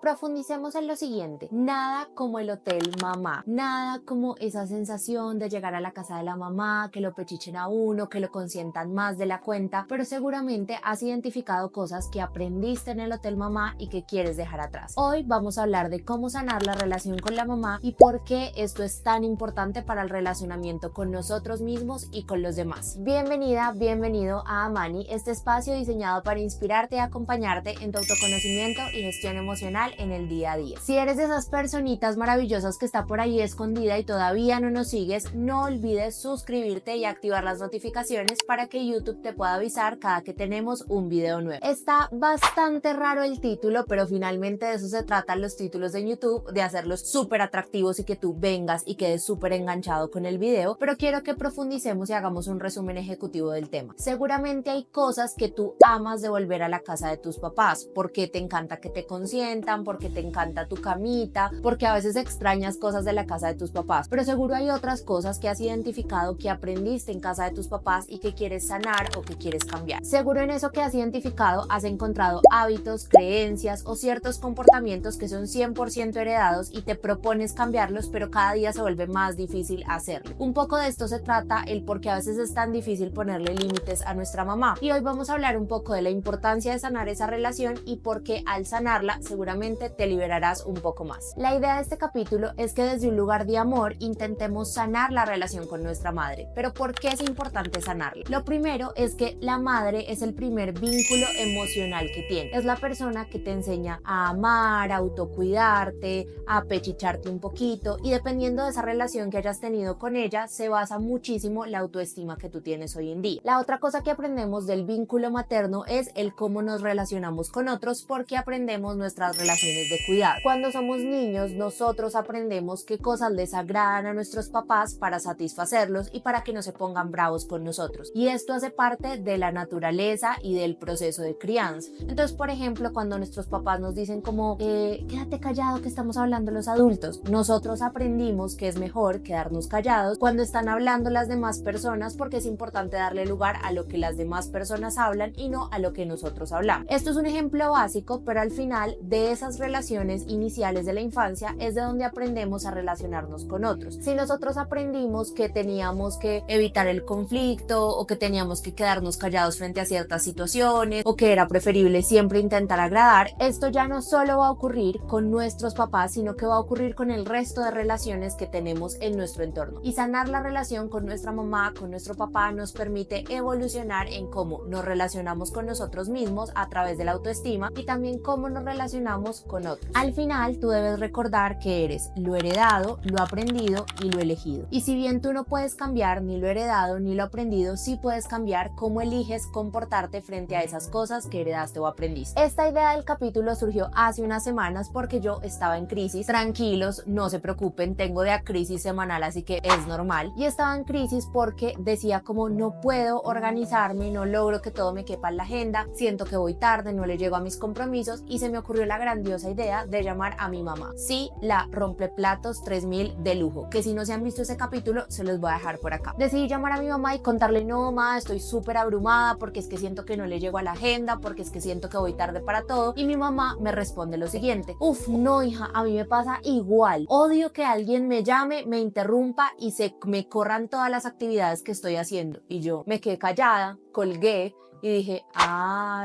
Profundicemos en lo siguiente, nada como el hotel mamá, nada como esa sensación de llegar a la casa de la mamá, que lo pechichen a uno, que lo consientan más de la cuenta, pero seguramente has identificado cosas que aprendiste en el hotel mamá y que quieres dejar atrás. Hoy vamos a hablar de cómo sanar la relación con la mamá y por qué esto es tan importante para el relacionamiento con nosotros mismos y con los demás. Bienvenida, bienvenido a Amani, este espacio diseñado para inspirarte y acompañarte en tu autoconocimiento y gestión emocional en el día a día. Si eres de esas personitas maravillosas que está por ahí escondida y todavía no nos sigues, no olvides suscribirte y activar las notificaciones para que YouTube te pueda avisar cada que tenemos un video nuevo. Está bastante raro el título, pero finalmente de eso se tratan los títulos de YouTube, de hacerlos súper atractivos y que tú vengas y quedes súper enganchado con el video, pero quiero que profundicemos y hagamos un resumen ejecutivo del tema. Seguramente hay cosas que tú amas de volver a la casa de tus papás, porque te encanta que te consientan, porque te encanta tu camita, porque a veces extrañas cosas de la casa de tus papás, pero seguro hay otras cosas que has identificado que aprendiste en casa de tus papás y que quieres sanar o que quieres cambiar. Seguro en eso que has identificado has encontrado hábitos, creencias o ciertos comportamientos que son 100% heredados y te propones cambiarlos, pero cada día se vuelve más difícil hacerlo. Un poco de esto se trata el por qué a veces es tan difícil ponerle límites a nuestra mamá, y hoy vamos a hablar un poco de la importancia de sanar esa relación y por qué al sanarla seguramente te liberarás un poco más. La idea de este capítulo es que desde un lugar de amor intentemos sanar la relación con nuestra madre. Pero ¿por qué es importante sanarla? Lo primero es que la madre es el primer vínculo emocional que tienes. Es la persona que te enseña a amar, a autocuidarte, a pechicharte un poquito, y dependiendo de esa relación que hayas tenido con ella se basa muchísimo la autoestima que tú tienes hoy en día. La otra cosa que aprendemos del vínculo materno es el cómo nos relacionamos con otros, porque aprendemos nuestras relaciones de cuidado. Cuando somos niños, nosotros aprendemos qué cosas les agradan a nuestros papás para satisfacerlos y para que no se pongan bravos con nosotros. Y esto hace parte de la naturaleza y del proceso de crianza. Entonces, por ejemplo, cuando nuestros papás nos dicen como, quédate callado que estamos hablando los adultos, nosotros aprendimos que es mejor quedarnos callados cuando están hablando las demás personas, porque es importante darle lugar a lo que las demás personas hablan y no a lo que nosotros hablamos. Esto es un ejemplo básico, pero al final de esas relaciones iniciales de la infancia es de donde aprendemos a relacionarnos con otros. Si nosotros aprendimos que teníamos que evitar el conflicto o que teníamos que quedarnos callados frente a ciertas situaciones o que era preferible siempre intentar agradar, esto ya no solo va a ocurrir con nuestros papás, sino que va a ocurrir con el resto de relaciones que tenemos en nuestro entorno. Y sanar la relación con nuestra mamá, con nuestro papá, nos permite evolucionar en cómo nos relacionamos con nosotros mismos a través de la autoestima y también cómo nos relacionamos con otros. Al final, tú debes recordar que eres lo heredado, lo aprendido y lo elegido. Y si bien tú no puedes cambiar ni lo heredado ni lo aprendido, sí puedes cambiar cómo eliges comportarte frente a esas cosas que heredaste o aprendiste. Esta idea del capítulo surgió hace unas semanas porque yo estaba en crisis. Tranquilos, no se preocupen, tengo de a crisis semanal, así que es normal. Y estaba en crisis porque decía como no puedo organizarme, no logro que todo me quepa en la agenda, siento que voy tarde, no le llego a mis compromisos, y se me ocurrió la grandiosa idea de llamar a mi mamá. Sí, la rompeplatos 3000 de lujo, que si no se han visto ese capítulo se los voy a dejar por acá. Decidí llamar a mi mamá y contarle, no mamá, estoy súper abrumada porque es que siento que no le llego a la agenda, porque es que siento que voy tarde para todo, y mi mamá me responde lo siguiente: uf, no hija, a mí me pasa igual, odio que alguien me llame, me interrumpa y se me corran todas las actividades que estoy haciendo. Y yo me quedé callada, colgué y dije,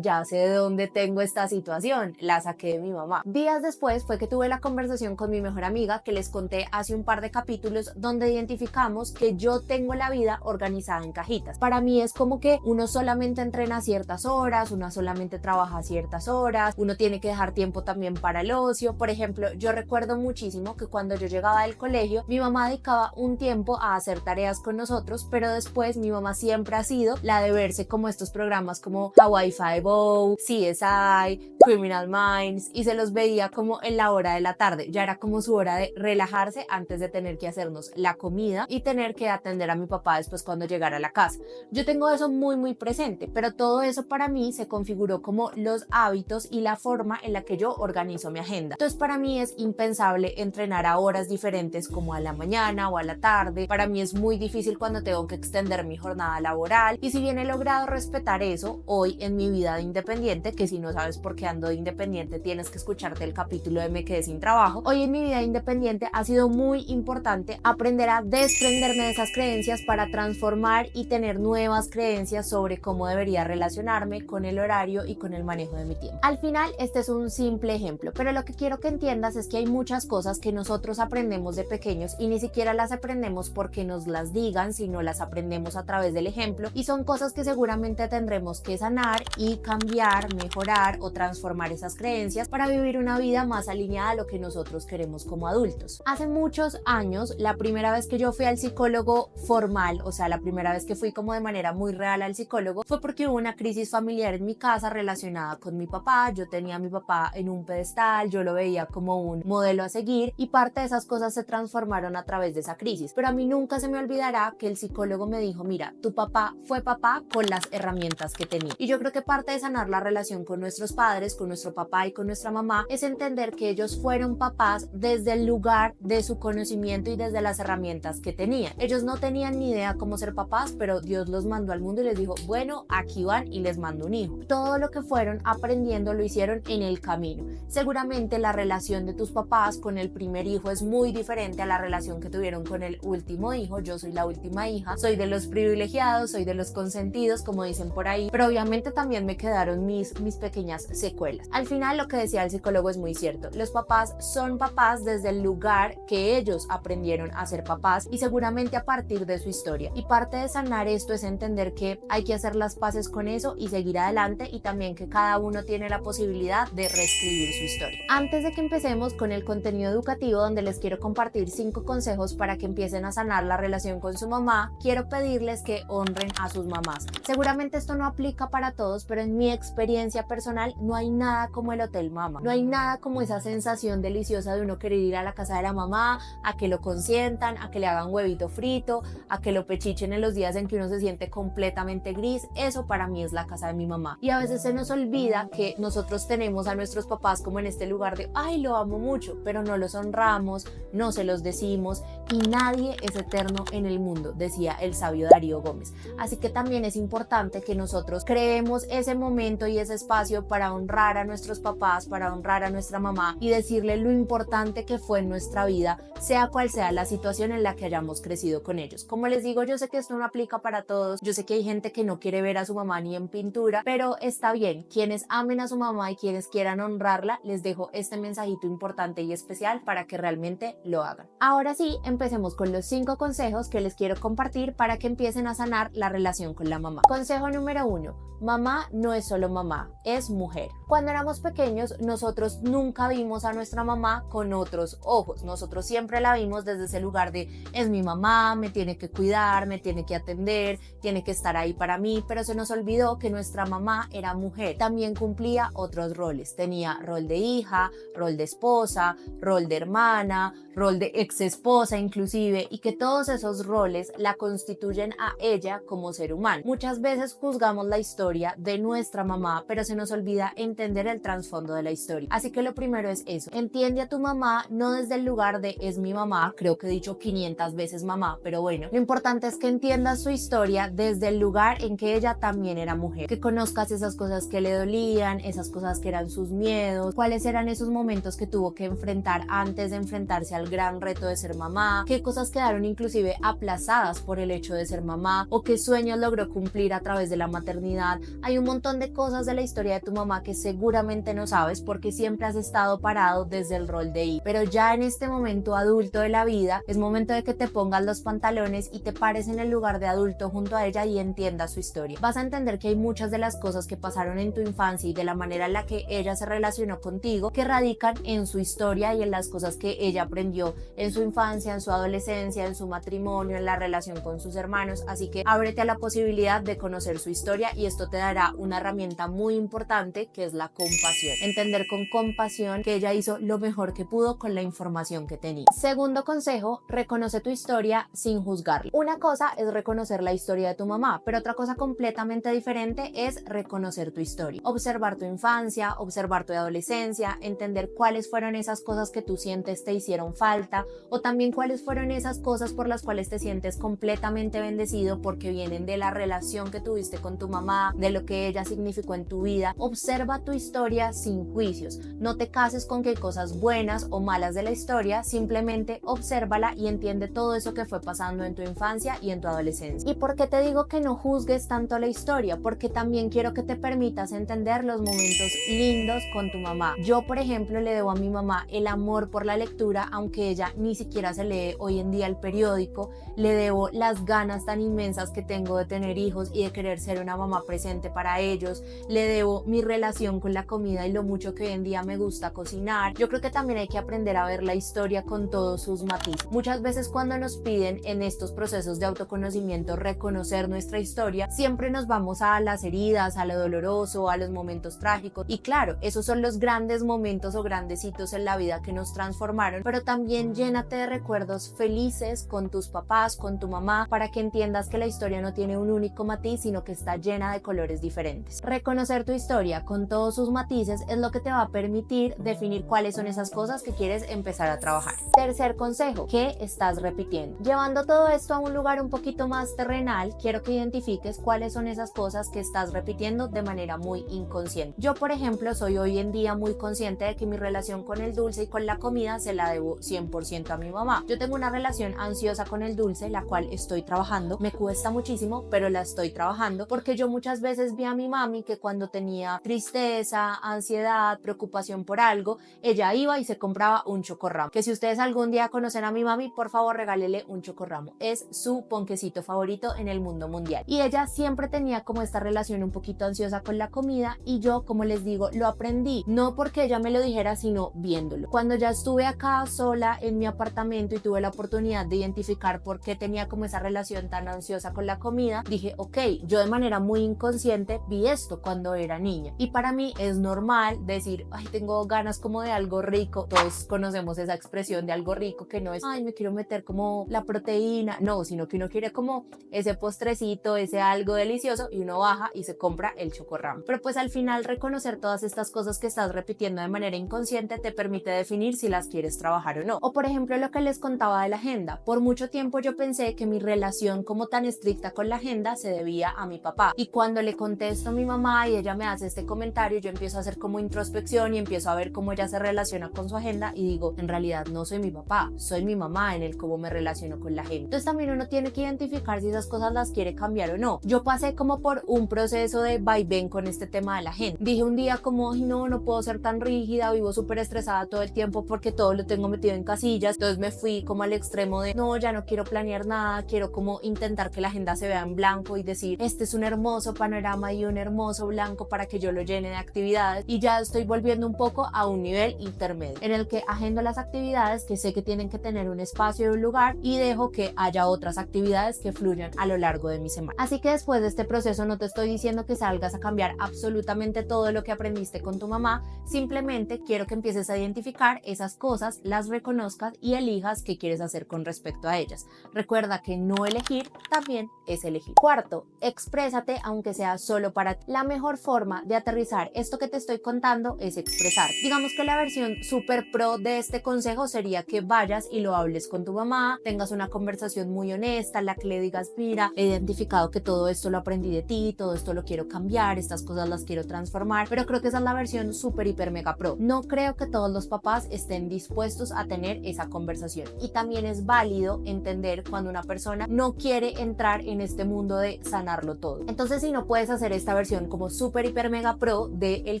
ya sé de dónde tengo esta situación, la saqué de mi mamá. Días después fue que tuve la conversación con mi mejor amiga que les conté hace un par de capítulos, donde identificamos que yo tengo la vida organizada en cajitas. Para mí es como que uno solamente entrena ciertas horas, uno solamente trabaja ciertas horas, uno tiene que dejar tiempo también para el ocio. Por ejemplo, yo recuerdo muchísimo que cuando yo llegaba del colegio, mi mamá dedicaba un tiempo a hacer tareas con nosotros, pero después mi mamá siempre ha sido la de verse como estos programas como Hawaii Five-O, CSI, Criminal Minds, y se los veía como en la hora de la tarde. Ya era como su hora de relajarse antes de tener que hacernos la comida y tener que atender a mi papá después cuando llegara a la casa. Yo tengo eso muy presente, pero todo eso para mí se configuró como los hábitos y la forma en la que yo organizo mi agenda. Entonces para mí es impensable entrenar a horas diferentes como a la mañana o a la tarde. Para mí es muy difícil cuando tengo que extender mi jornada laboral, y si bien he logrado respetar eso hoy en mi vida de independiente, que si no sabes por qué ando de independiente tienes que escucharte el capítulo de Me quedé sin trabajo. Hoy en mi vida de independiente ha sido muy importante aprender a desprenderme de esas creencias para transformar y tener nuevas creencias sobre cómo debería relacionarme con el horario y con el manejo de mi tiempo. Al final este es un simple ejemplo, pero lo que quiero que entiendas es que hay muchas cosas que nosotros aprendemos de pequeños y ni siquiera las aprendemos porque nos las digan, sino las aprendemos a través del ejemplo, y son cosas que seguramente tendremos que sanar y cambiar, mejorar o transformar esas creencias para vivir una vida más alineada a lo que nosotros queremos como adultos. Hace muchos años, la primera vez que yo fui al psicólogo formal, o sea, la primera vez que fui como de manera muy real al psicólogo, fue porque hubo una crisis familiar en mi casa relacionada con mi papá. Yo tenía a mi papá en un pedestal, yo lo veía como un modelo a seguir y parte de esas cosas se transformaron a través de esa crisis. Pero a mí nunca se me olvidará que el psicólogo me dijo, mira, tu papá fue papá con las herramientas que tenía. Y yo creo que parte de sanar la relación con nuestros padres, con nuestro papá y con nuestra mamá, es entender que ellos fueron papás desde el lugar de su conocimiento y desde las herramientas que tenían. Ellos no tenían ni idea cómo ser papás, pero Dios los mandó al mundo y les dijo, bueno, aquí van y les mando un hijo. Todo lo que fueron aprendiendo lo hicieron en el camino. Seguramente la relación de tus papás con el primer hijo es muy diferente a la relación que tuvieron con el último hijo. Yo soy la última hija, soy de los privilegiados, soy de los consentidos, como dicen por ahí, pero obviamente también me quedaron mis pequeñas secuelas. Al final lo que decía el psicólogo es muy cierto. Los papás son papás desde el lugar que ellos aprendieron a ser papás y seguramente a partir de su historia. Y parte de sanar esto es entender que hay que hacer las paces con eso y seguir adelante, y también que cada uno tiene la posibilidad de reescribir su historia. Antes de que empecemos con el contenido educativo, donde les quiero compartir 5 consejos para que empiecen a sanar la relación con su mamá, quiero pedirles que honren a sus mamás. Seguramente esto no aplica para todos, pero en mi experiencia personal no hay nada como el hotel mamá. No hay nada como esa sensación deliciosa de uno querer ir a la casa de la mamá, a que lo consientan, a que le hagan huevito frito, a que lo pechichen en los días en que uno se siente completamente gris. Eso para mí es la casa de mi mamá. Y a veces se nos olvida que nosotros tenemos a nuestros papás como en este lugar de, ay, lo amo mucho, pero no los honramos, no se los decimos, y nadie es eterno en el mundo, decía el sabio Darío Gómez. Así que también es importante que nosotros creemos ese momento y ese espacio para honrar a nuestros papás, para honrar a nuestra mamá y decirle lo importante que fue en nuestra vida, sea cual sea la situación en la que hayamos crecido con ellos. Como les digo, yo sé que esto no aplica para todos, yo sé que hay gente que no quiere ver a su mamá ni en pintura, pero está bien. Quienes amen a su mamá y quienes quieran honrarla, les dejo este mensajito importante y especial para que realmente lo hagan. Ahora sí, empecemos con los 5 consejos que les quiero compartir para que empiecen a sanar la relación con la mamá. Consejo número 1. Mamá no es solo mamá, es mujer. Cuando éramos pequeños, nosotros nunca vimos a nuestra mamá con otros ojos. Nosotros siempre la vimos desde ese lugar de, es mi mamá, me tiene que cuidar, me tiene que atender, tiene que estar ahí para mí, pero se nos olvidó que nuestra mamá era mujer. También cumplía otros roles. Tenía rol de hija, rol de esposa, rol de hermana, rol de ex esposa inclusive, y que todos esos roles la constituyen a ella como ser humano. Muchas veces juzgamos la historia de nuestra mamá, pero se nos olvida entender el trasfondo de la historia. Así que lo primero es eso, entiende a tu mamá no desde el lugar de es mi mamá, creo que he dicho 500 veces mamá, pero bueno, lo importante es que entiendas su historia desde el lugar en que ella también era mujer, que conozcas esas cosas que le dolían, esas cosas que eran sus miedos, cuáles eran esos momentos que tuvo que enfrentar antes de enfrentarse al gran reto de ser mamá, qué cosas quedaron inclusive aplazadas por el hecho de ser mamá o qué sueños logró cumplir a través de la maternidad. Hay un montón de cosas de la historia de tu mamá que seguramente no sabes porque siempre has estado parado desde el rol de hija, pero ya en este momento adulto de la vida es momento de que te pongas los pantalones y te pares en el lugar de adulto junto a ella y entiendas su historia. Vas a entender que hay muchas de las cosas que pasaron en tu infancia y de la manera en la que ella se relacionó contigo que radican en su historia y en las cosas que ella aprendió en su infancia, en su adolescencia, en su matrimonio, en la relación con sus hermanos. Así que ábrete a la posibilidad de conocer su historia y esto te dará una herramienta muy importante que es la compasión. Entender con compasión que ella hizo lo mejor que pudo con la información que tenía. Segundo consejo, reconoce tu historia sin juzgarla. Una cosa es reconocer la historia de tu mamá, pero otra cosa completamente diferente es reconocer tu historia. Observar tu infancia, observar tu adolescencia, entender cuáles fueron esas cosas que tú sientes te hicieron falta o también cuáles fueron esas cosas por las cuales te sientes completamente bendecido porque vienen de la relación que tuviste con tu mamá, de lo que ella significó en tu vida. Observa tu historia sin juicios. No te cases con que hay cosas buenas o malas de la historia, simplemente obsérvala y entiende todo eso que fue pasando en tu infancia y en tu adolescencia. ¿Y por qué te digo que no juzgues tanto la historia? Porque también quiero que te permitas entender los momentos lindos con tu mamá. Yo, por ejemplo, le debo a mi mamá el amor por la lectura, aunque ella ni siquiera se lee hoy en día el periódico. Le debo las ganas tan inmensas que tengo de tener hijos y de querer ser una mamá presente para ellos. Le debo mi relación con la comida y lo mucho que hoy en día me gusta cocinar. Yo creo que también hay que aprender a ver la historia con todos sus matices. Muchas veces cuando nos piden en estos procesos de autoconocimiento reconocer nuestra historia, siempre nos vamos a las heridas, a lo doloroso, a los momentos trágicos. Y claro, esos son los grandes momentos o grandes hitos en la vida que nos transformaron, pero también llénate de recuerdos felices con tus papás, con tu mamá, para que entiendas que la historia no tiene un único matiz, sino que está llena de colores diferentes. Reconocer tu historia con todos sus matices es lo que te va a permitir definir cuáles son esas cosas que quieres empezar a trabajar. Tercer consejo, ¿qué estás repitiendo? Llevando todo esto a un lugar un poquito más terrenal, quiero que identifiques cuáles son esas cosas que estás repitiendo de manera muy inconsciente. Yo, por ejemplo, soy hoy en día muy consciente de que mi relación con el dulce y con la comida se la debo 100% a mi mamá. Yo tengo una relación ansiosa con el dulce, la cual estoy trabajando. Me cuesta muchísimo, pero la estoy trabajando porque yo muchas veces vi a mi mami que cuando tenía tristeza, ansiedad, preocupación por algo, ella iba y se compraba un chocorramo. Que si ustedes algún día conocen a mi mami, por favor regálele un chocorramo. Es su ponquecito favorito en el mundo mundial. Y ella siempre tenía como esta relación un poquito ansiosa con la comida y yo, como les digo, lo aprendí. No porque ella me lo dijera, sino viéndolo. Cuando ya estuve acá sola en mi apartamento y tuve la oportunidad de identificar por qué tenía como esa relación tan ansiosa con la comida, dije, ok, yo de manera muy inconsciente vi esto cuando era niña. Y para mí es normal decir, ay, tengo ganas como de algo rico. Todos conocemos esa expresión de algo rico, que no es, ay, me quiero meter como la proteína, no, sino que uno quiere como ese postrecito, ese algo delicioso, y uno baja y se compra el chocorramo. Pero pues al final reconocer todas estas cosas que estás repitiendo de manera inconsciente te permite definir si las quieres trabajar o no. O por ejemplo lo que les contaba de la agenda. Por mucho tiempo yo pensé que mi relación como tan estricta con la agenda se debía a mi papá, y cuando le contesto a mi mamá y ella me hace este comentario, yo empiezo a hacer como introspección y empiezo a ver cómo ella se relaciona con su agenda y digo, en realidad no soy mi papá, soy mi mamá en el cómo me relaciono con la agenda. Entonces también uno tiene que identificar si esas cosas las quiere cambiar o no. Yo pasé como por un proceso de vaivén con este tema de la agenda. Dije un día como, ay, no puedo ser tan rígida, vivo súper estresada todo el tiempo porque todo lo tengo metido en casillas. Entonces me fui como al extremo de, no, ya no quiero planear nada, quiero como intentar que la agenda se vea en blanco y decir, este es un hermoso panorama y un hermoso blanco para que yo lo llene de actividades. Y ya estoy volviendo un poco a un nivel intermedio en el que agendo las actividades que sé que tienen que tener un espacio y un lugar, y dejo que haya otras actividades que fluyan a lo largo de mi semana. Así que después de este proceso no te estoy diciendo que salgas a cambiar absolutamente todo lo que aprendiste con tu mamá, simplemente quiero que empieces a identificar esas cosas, las reconozcas y elijas qué quieres hacer con respecto a ellas. Recuerda que no elegir también es elegir. Cuarto, exprésate aunque sea solo para ti. La mejor forma de aterrizar esto que te estoy contando es expresar. Digamos que la versión super pro de este consejo sería que vayas y lo hables con tu mamá, tengas una conversación muy honesta, en la que le digas, mira, he identificado que todo esto lo aprendí de ti, todo esto lo quiero cambiar, estas cosas las quiero transformar, pero creo que esa es la versión super hiper mega pro. No creo que todos los papás estén dispuestos a tener esa conversación, y también es válido entender cuando una persona no quiere entrar en este mundo de sanarlo todo. Entonces, si no puedes hacer esta versión como super hiper mega pro del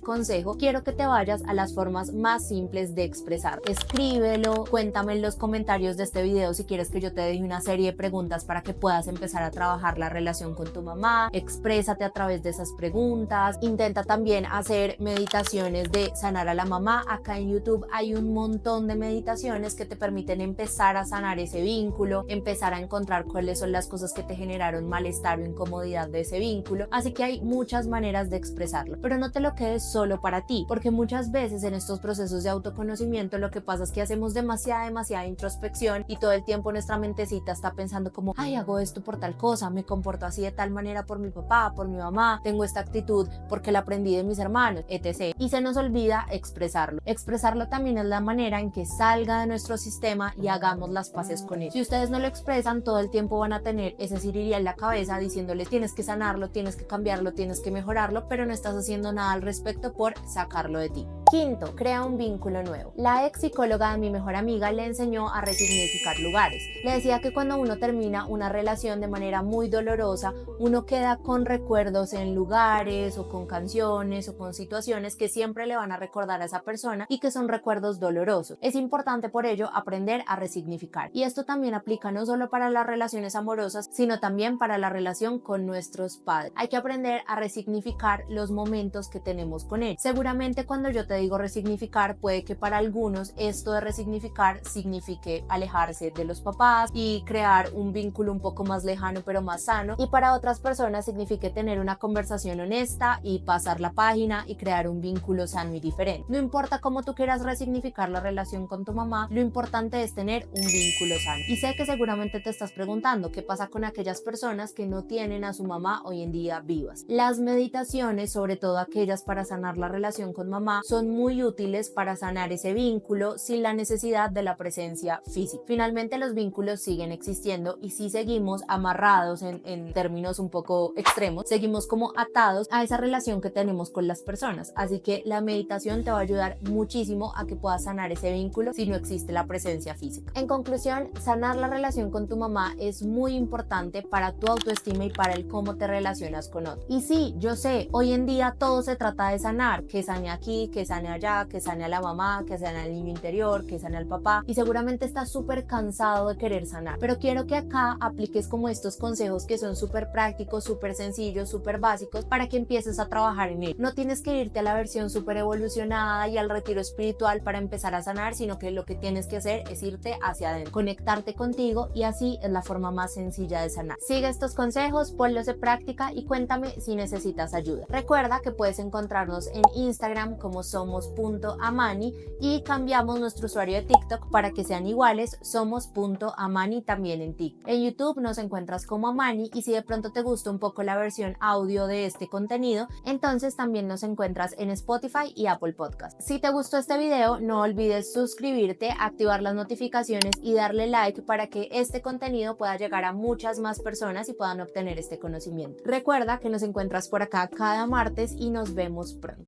consejo, quiero que te vayas a las formas más simples de expresar. Escríbelo, cuéntame en los comentarios de este video si quieres que yo te dé una serie de preguntas para que puedas empezar a trabajar la relación con tu mamá. Exprésate a través de esas preguntas. Intenta también hacer meditaciones de sanar a la mamá. Acá en YouTube hay un montón de meditaciones que te permiten empezar a sanar ese vínculo, empezar a encontrar cuáles son las cosas que te generaron malestar o incomodidad de ese vínculo. Así que hay muchas maneras de expresarlo, pero no te lo quedes solo para ti, porque muchas veces en estos procesos de autoconocimiento lo que pasa es que hacemos demasiada introspección y todo el tiempo nuestra mentecita está pensando como, ay, hago esto por tal cosa, me comporto así de tal manera por mi papá, por mi mamá, tengo esta actitud porque la aprendí de mis hermanos, etc. Y se nos olvida expresarlo. Expresarlo también es la manera en que salga de nuestro sistema y hagamos las paces con él. Si ustedes no lo expresan, todo el tiempo van a tener ese Sirirí en la cabeza diciéndoles, tienes que sanar sanarlo, tienes que cambiarlo, tienes que mejorarlo, pero no estás haciendo nada al respecto por sacarlo de ti. Quinto, crea un vínculo nuevo. La ex psicóloga de mi mejor amiga le enseñó a resignificar lugares. Le decía que cuando uno termina una relación de manera muy dolorosa, uno queda con recuerdos en lugares o con canciones o con situaciones que siempre le van a recordar a esa persona y que son recuerdos dolorosos. Es importante por ello aprender a resignificar. Y esto también aplica no solo para las relaciones amorosas, sino también para la relación con nuestros padres. Hay que aprender a resignificar los momentos que tenemos con él. Seguramente cuando yo te digo resignificar, puede que para algunos esto de resignificar signifique alejarse de los papás y crear un vínculo un poco más lejano pero más sano, y para otras personas signifique tener una conversación honesta y pasar la página y crear un vínculo sano y diferente. No importa cómo tú quieras resignificar la relación con tu mamá, lo importante es tener un vínculo sano. Y sé que seguramente te estás preguntando qué pasa con aquellas personas que no tienen a su mamá hoy en día vivas. Las meditaciones, sobre todo aquellas para sanar la relación con mamá, son muy útiles para sanar ese vínculo sin la necesidad de la presencia física. Finalmente los vínculos siguen existiendo y si seguimos amarrados en términos un poco extremos, seguimos como atados a esa relación que tenemos con las personas. Así que la meditación te va a ayudar muchísimo a que puedas sanar ese vínculo si no existe la presencia física. En conclusión, sanar la relación con tu mamá es muy importante para tu autoestima y para el cómo te relacionas con otros. Y sí, yo sé, hoy en día todo se trata de sanar, que sane aquí, que sane allá, que sane a la mamá, que sane al niño interior, que sane al papá, y seguramente estás súper cansado de querer sanar, pero quiero que acá apliques como estos consejos que son súper prácticos, súper sencillos, súper básicos para que empieces a trabajar en él. No tienes que irte a la versión súper evolucionada y al retiro espiritual para empezar a sanar, sino que lo que tienes que hacer es irte hacia adentro, conectarte contigo, y así es la forma más sencilla de sanar. Sigue estos consejos, ponlos en práctica y cuéntame si necesitas ayuda. Recuerda que puedes encontrarnos en Instagram como somos.amani y cambiamos nuestro usuario de TikTok para que sean iguales, somos.amani también en TikTok. En YouTube nos encuentras como Amani, y si de pronto te gusta un poco la versión audio de este contenido, entonces también nos encuentras en Spotify y Apple Podcast. Si te gustó este video, no olvides suscribirte, activar las notificaciones y darle like para que este contenido pueda llegar a muchas más personas y puedan obtener este conocimiento. Recuerda que nos encuentras por acá cada martes y nos vemos pronto.